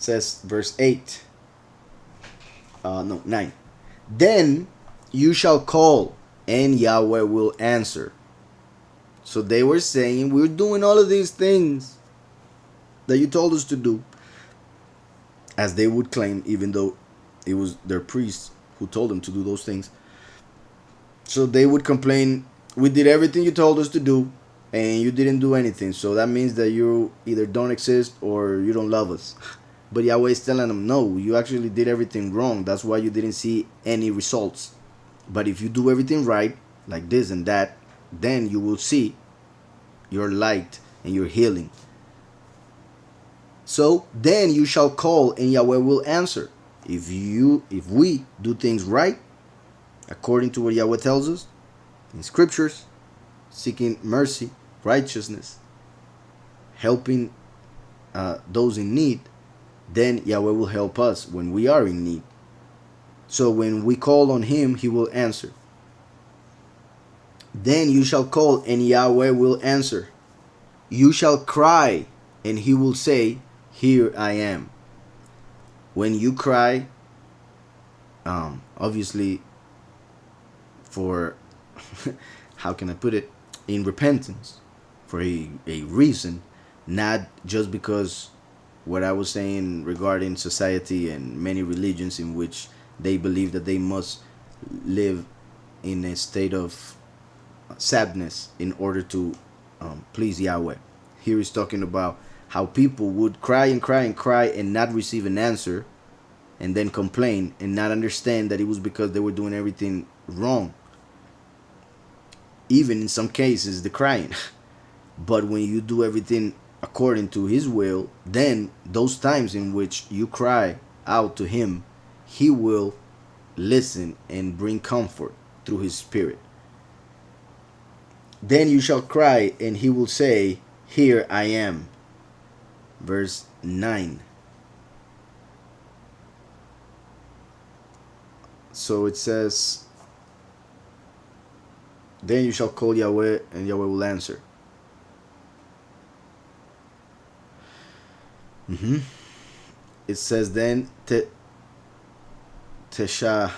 says verse 8. No, 9. Then you shall call, and Yahweh will answer. So they were saying, we're doing all of these things that you told us to do, as they would claim, even though it was their priests who told them to do those things. So they would complain, we did everything you told us to do, and you didn't do anything. So that means that you either don't exist or you don't love us. But Yahweh is telling them, no, you actually did everything wrong. That's why you didn't see any results. But if you do everything right, like this and that, then you will see your light and your healing. So then you shall call, and Yahweh will answer. If we do things right, according to what Yahweh tells us in scriptures, seeking mercy, righteousness, helping those in need, then Yahweh will help us when we are in need. So when we call on him, he will answer. Then you shall call, and Yahweh will answer. You shall cry, and he will say, here I am. When you cry, obviously for, how can I put it, in repentance, for a reason, not just because what I was saying regarding society and many religions in which they believe that they must live in a state of sadness in order to please Yahweh. Here he's talking about how people would cry and cry and cry and not receive an answer, and then complain and not understand that it was because they were doing everything wrong. Even in some cases, the crying. But when you do everything according to his will, then those times in which you cry out to him, he will listen and bring comfort through his spirit. Then you shall cry, and he will say, here I am. Verse 9. So it says, then you shall call Yahweh, and Yahweh will answer. It says then Teshava,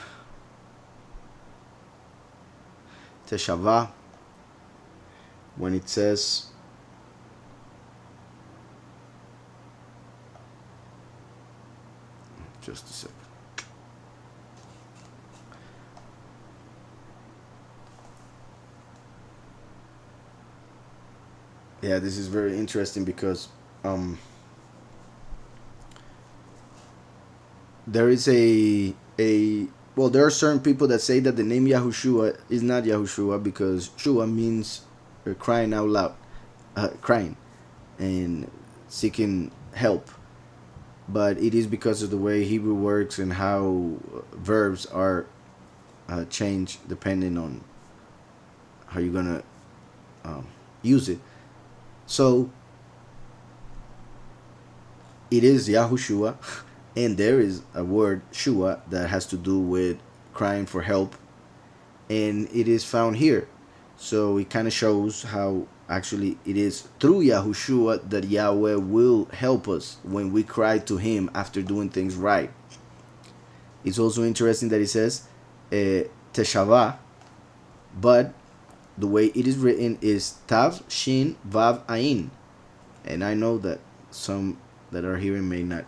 when it says just a second. Yeah, this is very interesting because there is well, there are certain people that say that the name Yahushua is not Yahushua because Shua means crying out loud, crying and seeking help. But it is because of the way Hebrew works and how verbs are changed depending on how you're going to use it. So it is Yahushua, and there is a word Shua that has to do with crying for help, and it is found here. So it kind of shows how actually it is through Yahushua that Yahweh will help us when we cry to him after doing things right. It's also interesting that it says Teshava, but the way it is written is Tav, Shin, Vav, Ain. And I know that some that are hearing may not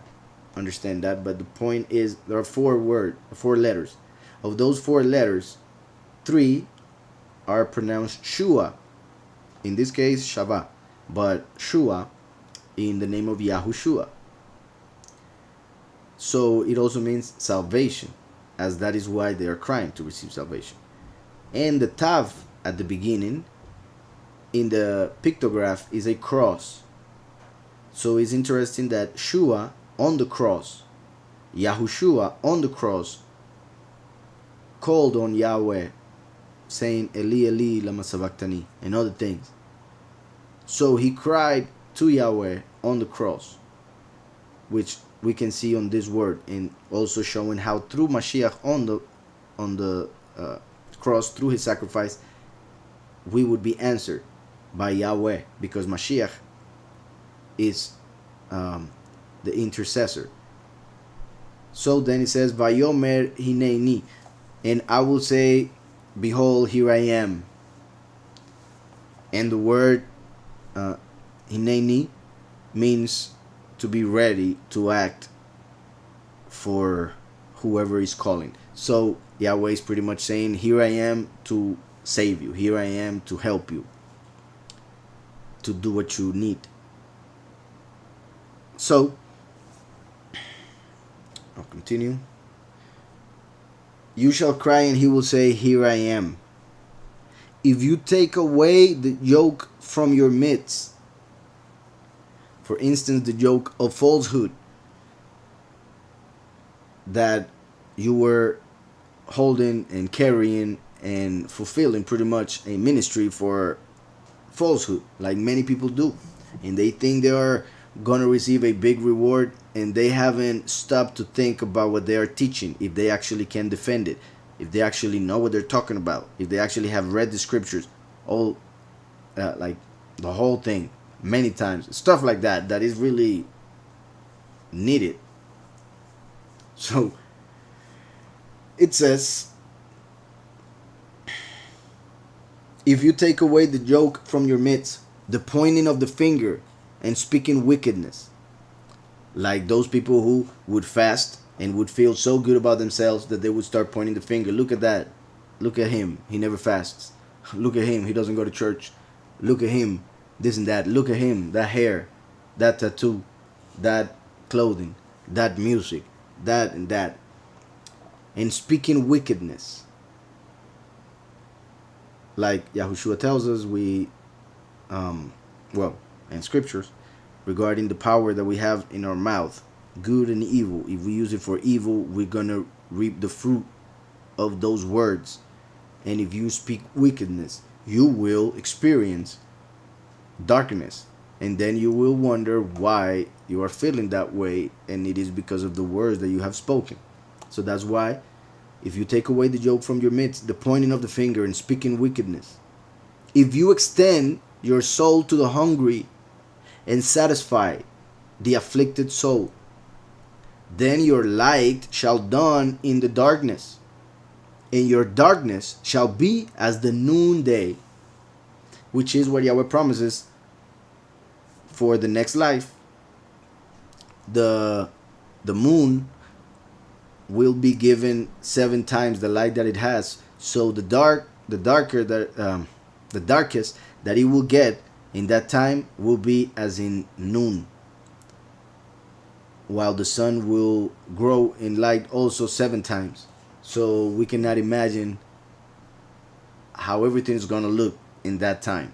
understand that, but the point is there are four letters. Of those four letters, 3 are pronounced Shua. In this case, Shava, but Shua in the name of Yahushua. So it also means salvation, as that is why they are crying to receive salvation. And the Tav at the beginning in the pictograph is a cross. So it's interesting that Shua on the cross, Yahushua on the cross, called on Yahweh, saying Eli Eli lama sabachthani and other things. So he cried to Yahweh on the cross, which we can see on this word, and also showing how through Mashiach on the cross, through his sacrifice, we would be answered by Yahweh, because Mashiach is the intercessor. So then it says, Vayomer hineni, and I will say, behold, here I am. And the word hineni means to be ready to act for whoever is calling. So Yahweh is pretty much saying, here I am to save you. Here I am to help you, to do what you need. So I'll continue. You shall cry and he will say, here I am. If you take away the yoke from your midst, for instance, the yoke of falsehood that you were holding and carrying and fulfilling pretty much a ministry for falsehood, like many people do, and they think they are going to receive a big reward, and they haven't stopped to think about what they are teaching, if they actually can defend it, if they actually know what they're talking about, if they actually have read the scriptures all like the whole thing many times, stuff like that, that is really needed. So it says, if you take away the yoke from your midst, the pointing of the finger and speaking wickedness, like those people who would fast and would feel so good about themselves that they would start pointing the finger. Look at that. Look at him. He never fasts. Look at him. He doesn't go to church. Look at him. This and that. Look at him. That hair, that tattoo, that clothing, that music, that and that. And speaking wickedness. Like Yahushua tells us, in scriptures, regarding the power that we have in our mouth, good and evil. If we use it for evil, we're going to reap the fruit of those words. And if you speak wickedness, you will experience darkness. And then you will wonder why you are feeling that way. And it is because of the words that you have spoken. So that's why, if you take away the yoke from your midst, the pointing of the finger and speaking wickedness, if you extend your soul to the hungry and satisfy the afflicted soul, then your light shall dawn in the darkness, and your darkness shall be as the noonday, which is what Yahweh promises for the next life. The moon will be given 7 times the light that it has. So the darkest that it will get in that time will be as in noon, while the sun will grow in light also 7 times. So we cannot imagine how everything is going to look in that time,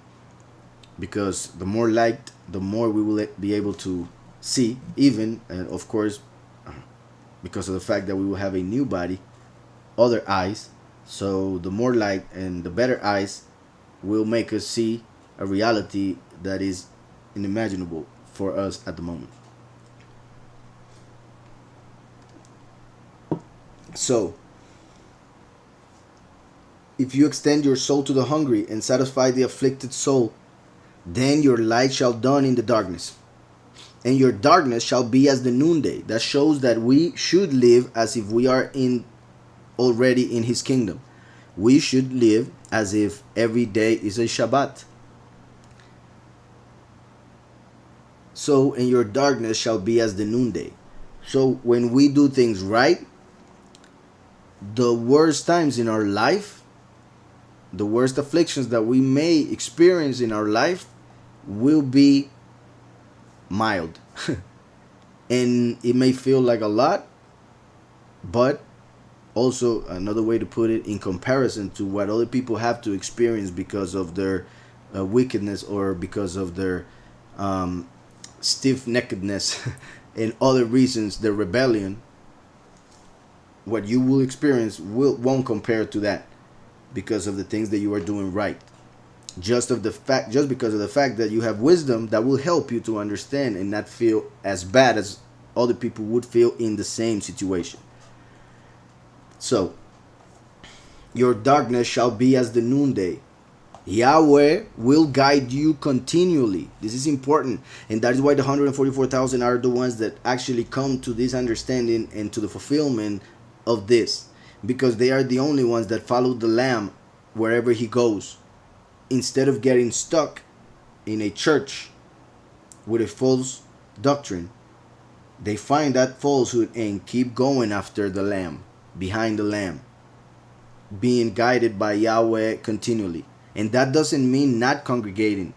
because the more light, the more we will be able to see, even, and of course, because of the fact that we will have a new body, other eyes. So the more light and the better eyes will make us see a reality that is unimaginable for us at the moment. So, if you extend your soul to the hungry and satisfy the afflicted soul, then your light shall dawn in the darkness, and your darkness shall be as the noonday. That shows that we should live as if we are already in his kingdom. We should live as if every day is a Shabbat. So, and your darkness shall be as the noonday. So when we do things right, the worst times in our life, the worst afflictions that we may experience in our life will be mild. And it may feel like a lot, but also another way to put it, in comparison to what other people have to experience because of their wickedness, or because of their stiff-neckedness and other reasons, their rebellion, what you will experience won't compare to that, because of the things that you are doing right. Just because of the fact that you have wisdom that will help you to understand and not feel as bad as other people would feel in the same situation. So, your darkness shall be as the noonday, Yahweh will guide you continually. This is important. And that is why the 144,000 are the ones that actually come to this understanding and to the fulfillment of this. Because they are the only ones that follow the Lamb wherever he goes. Instead of getting stuck in a church with a false doctrine, they find that falsehood and keep going after the Lamb, behind the Lamb, being guided by Yahweh continually. And that doesn't mean not congregating,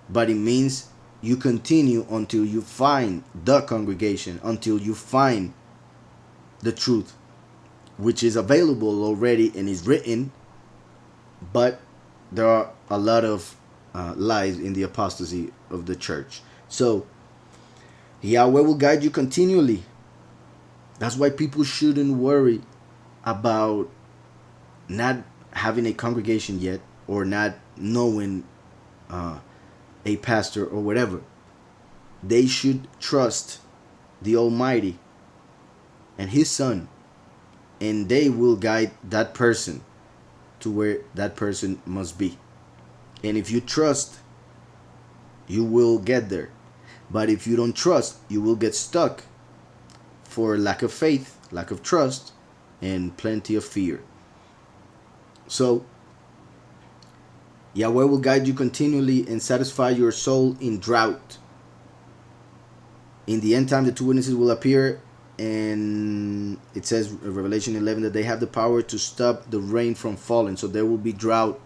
but it means you continue until you find the congregation, until you find the truth, which is available already and is written, but there are a lot of lies in the apostasy of the church. So Yahweh will guide you continually. That's why people shouldn't worry about not having a congregation yet, or not knowing a pastor or whatever. They should trust the Almighty and His Son, and they will guide that person to where that person must be. And if you trust, you will get there. But if you don't trust, you will get stuck for lack of faith, lack of trust, and plenty of fear. So Yahweh will guide you continually and satisfy your soul in drought. In the end time, the two witnesses will appear, and it says in Revelation 11 that they have the power to stop the rain from falling. So there will be drought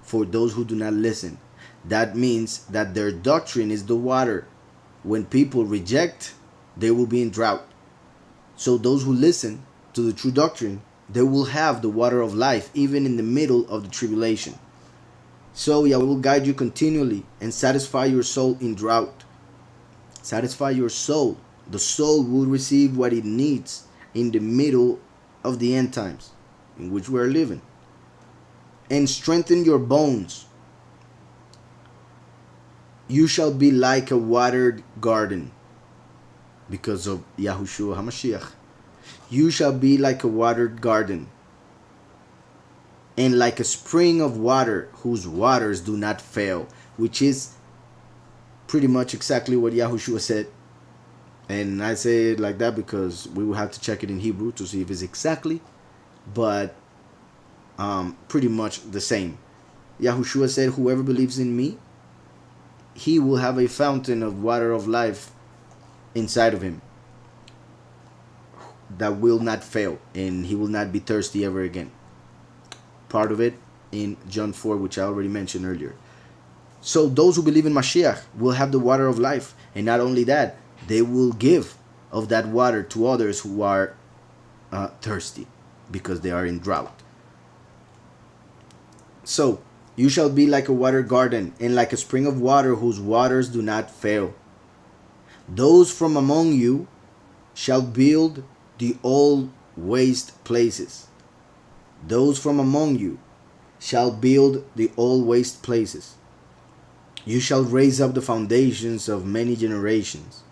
for those who do not listen. That means that their doctrine is the water. When people reject, they will be in drought. So those who listen to the true doctrine, they will have the water of life even in the middle of the tribulation. So Yahweh will guide you continually and satisfy your soul in drought. Satisfy your soul. The soul will receive what it needs in the middle of the end times in which we are living. And strengthen your bones. You shall be like a watered garden. Because of Yahushua HaMashiach. You shall be like a watered garden, and like a spring of water whose waters do not fail, which is pretty much exactly what Yahushua said. And I say it like that because we will have to check it in Hebrew to see if it's exactly, but pretty much the same. Yahushua said, whoever believes in me, he will have a fountain of water of life inside of him that will not fail, and he will not be thirsty ever again. Part of it in John 4, which I already mentioned earlier. So those who believe in Mashiach will have the water of life, and not only that, they will give of that water to others who are thirsty because they are in drought. So you shall be like a watered garden and like a spring of water whose waters do not fail. Those from among you shall build the old waste places. Those from among you shall build the old waste places. You shall raise up the foundations of many generations.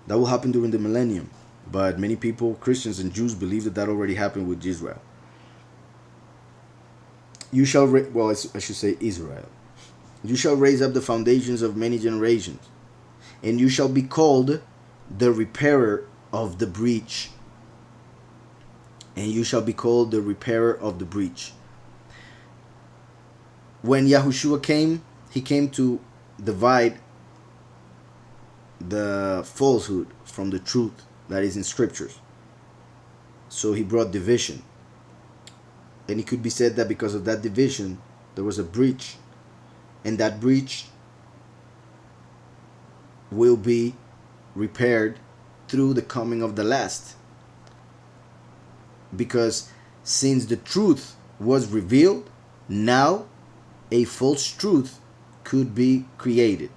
That will happen during the millennium. But many people, Christians and Jews, believe that already happened with Israel. You shall, I should say Israel. You shall raise up the foundations of many generations. And you shall be called the repairer of the breach. And you shall be called the repairer of the breach. When Yahushua came, he came to divide the falsehood from the truth that is in scriptures. So he brought division. And it could be said that because of that division, there was a breach. And that breach will be repaired through the coming of the last. Because since the truth was revealed, now a false truth could be created.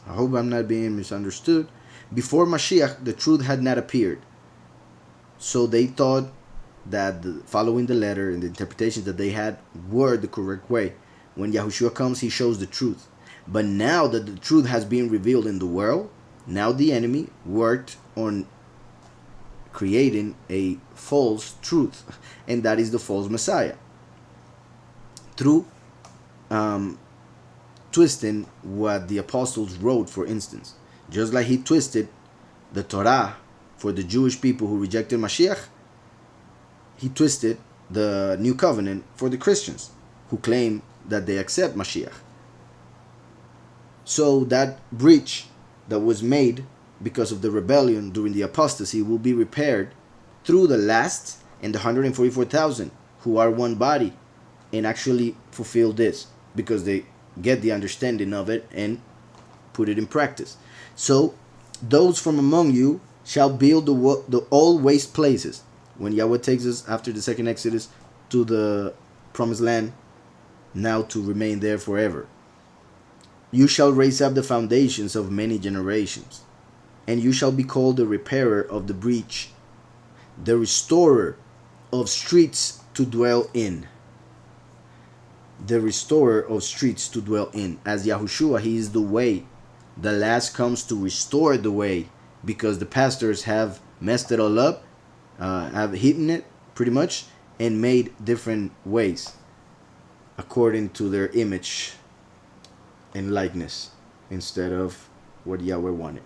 I hope I'm not being misunderstood. Before Mashiach, the truth had not appeared. So they thought that following the letter and the interpretations that they had were the correct way. When Yahushua comes, he shows the truth. But now that the truth has been revealed in the world, now the enemy worked on creating a false truth, and that is the false Messiah through twisting what the apostles wrote, for instance. Just like he twisted the Torah for the Jewish people who rejected Mashiach, he twisted the New Covenant for the Christians who claim that they accept Mashiach. So that breach that was made because of the rebellion during the apostasy will be repaired through the last and the 144,000 who are one body and actually fulfill this because they get the understanding of it and put it in practice. So those from among you shall build the all waste places. When Yahweh takes us after the second Exodus to the promised land, now to remain there forever. You shall raise up the foundations of many generations, and you shall be called the repairer of the breach, the restorer of streets to dwell in. The restorer of streets to dwell in. As Yahushua, he is the way. The last comes to restore the way, because the pastors have messed it all up, have hidden it pretty much, and made different ways according to their image and likeness instead of what Yahweh wanted.